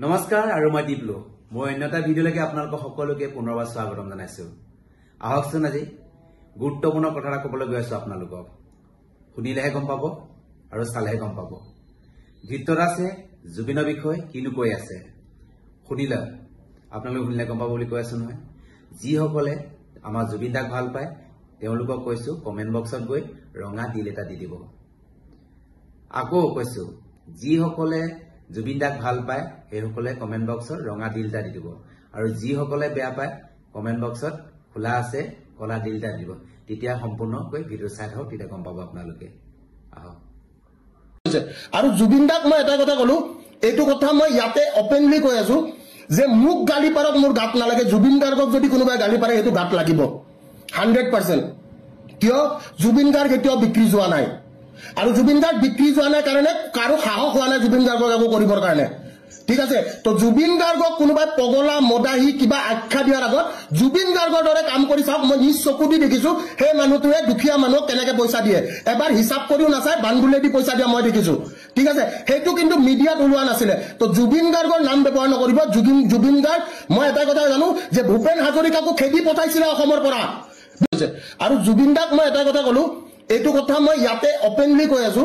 নমস্কাৰ আৰু মই দীপলো মই অন্যটা ভিডিঅলৈকে আপোনালোক সকলোকে পুনৰবাৰ স্বাগতম জনাইছো। আহকচোন আজি গুৰুত্বপূৰ্ণ কথা এটা ক'বলৈ গৈ আছো আপোনালোকক। শুনিলেহে গম পাব আৰু চালেহে গম পাব। ভিতৰত আছে জুবিনৰ বিষয়ে কিনো কৈ আছে শুনিলে আপোনালোকে শুনিলে গম পাব বুলি কৈ আছো নহয়। যিসকলে আমাৰ জুবিন দাক ভাল পায় তেওঁলোকক কৈছো কমেন্ট বক্সত গৈ ৰঙা দিল এটা দি দিব। আকৌ কৈছো যিসকলে জুবিন দাক ভাল পায় সেইসকলে কমেন্ট বক্সত ৰঙা দিল এটা দি দিব আৰু যিসকলে বেয়া পায় কমেন্ট বক্সত খোলা আছে কলা দিল এটা দিব। তেতিয়া সম্পূৰ্ণকৈ ভিডিঅ চাই থাকক, তেতিয়া গম পাব আপোনালোকে। আহক আৰু জুবিন দাক মই এটা কথা কলো, এইটো কথা মই ইয়াতে ওপেনলি কৈ আছো যে মোক গালি পাৰক মোৰ গাত নালাগে, জুবিন গাৰ্গক যদি কোনোবাই গালি পাৰে সেইটো গাত লাগিব 100%। কিয় জুবিন গাৰ্গ কেতিয়াও বিক্ৰী যোৱা নাই আৰু জুবিন গাৰ্গ বিক্ৰী যোৱা নাই কাৰণে কাৰো সাহস হোৱা নাই জুবিন গাৰ্গক একো কৰিবৰ কাৰণে। ঠিক আছে, তো জুবিন গাৰ্গক কোনোবাই পগলা মদাহী কিবা আখ্যা দিয়াৰ আগত জুবিন গাৰ্গৰ দৰে কাম কৰি চাওক। মই নিজ চকু দি দেখিছো সেই মানুহটোৱে দুখীয়া মানুহক কেনেকে পইচা দিয়ে, এবাৰ হিচাপ কৰিও নাচাই বানগুলেদি পইচা দিয়া মই দেখিছো। ঠিক আছে, সেইটো কিন্তু মিডিয়াত ওলোৱা নাছিলে। তো জুবিন গাৰ্গৰ নাম ব্যৱহাৰ নকৰিব। জুবিন গাৰ্গ মই এটা কথা জানো যে ভূপেন হাজৰিকাকো খেদি পঠাইছিলে অসমৰ পৰা। আৰু জুবিন দাক মই এটা কথা কলো, এইটো কথা মই ইয়াতে ওপেনলি কৈ আছো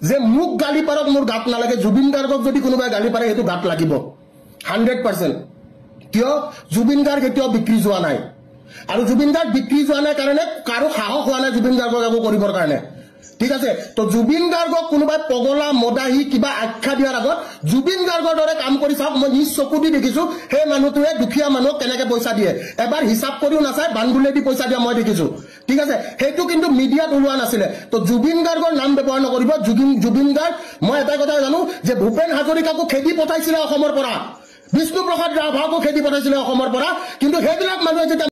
যে মোক গালি পাৰক মোৰ গাত নালাগে, জুবিন গাৰ্গক যদি কোনোবাই গালি পাৰে সেইটো গাত লাগিব 100%। কিয় জুবিন গাৰ্গ কেতিয়াও বিক্ৰী যোৱা নাই আৰু জুবিন গাৰ্গ বিক্ৰী যোৱা নাই কাৰণে কাৰো সাহস হোৱা নাই জুবিন গাৰ্গক একো কৰিবৰ কাৰণে। ঠিক আছে, তো জুবিন গাৰ্গক কোনোবাই পগলা মদাহী কিবা আখ্যা দিয়াৰ আগত জুবিন গাৰ্গৰ দৰে কাম কৰি চাওক। মই নিজ চকু দি দেখিছো সেই মানুহটোৱে দুখীয়া মানুহক কেনেকে পইচা দিয়ে, এবাৰ হিচাপ কৰিও নাচাই বানগুলেদি পইচা দিয়া মই দেখিছো। ঠিক আছে, সেইটো কিন্তু মিডিয়াত ওলোৱা নাছিলে। তো জুবিন গাৰ্গৰ নাম ব্যৱহাৰ নকৰিব। জুবিন গাৰ্গ মই এটা কথা জানো যে ভূপেন হাজৰিকাকো খেদি পঠাইছিলে অসমৰ পৰা, বিষ্ণু প্ৰসাদ ৰাভাকো খেদি পঠাইছিলে অসমৰ পৰা। কিন্তু সেইবিলাক মানুহে যেতিয়া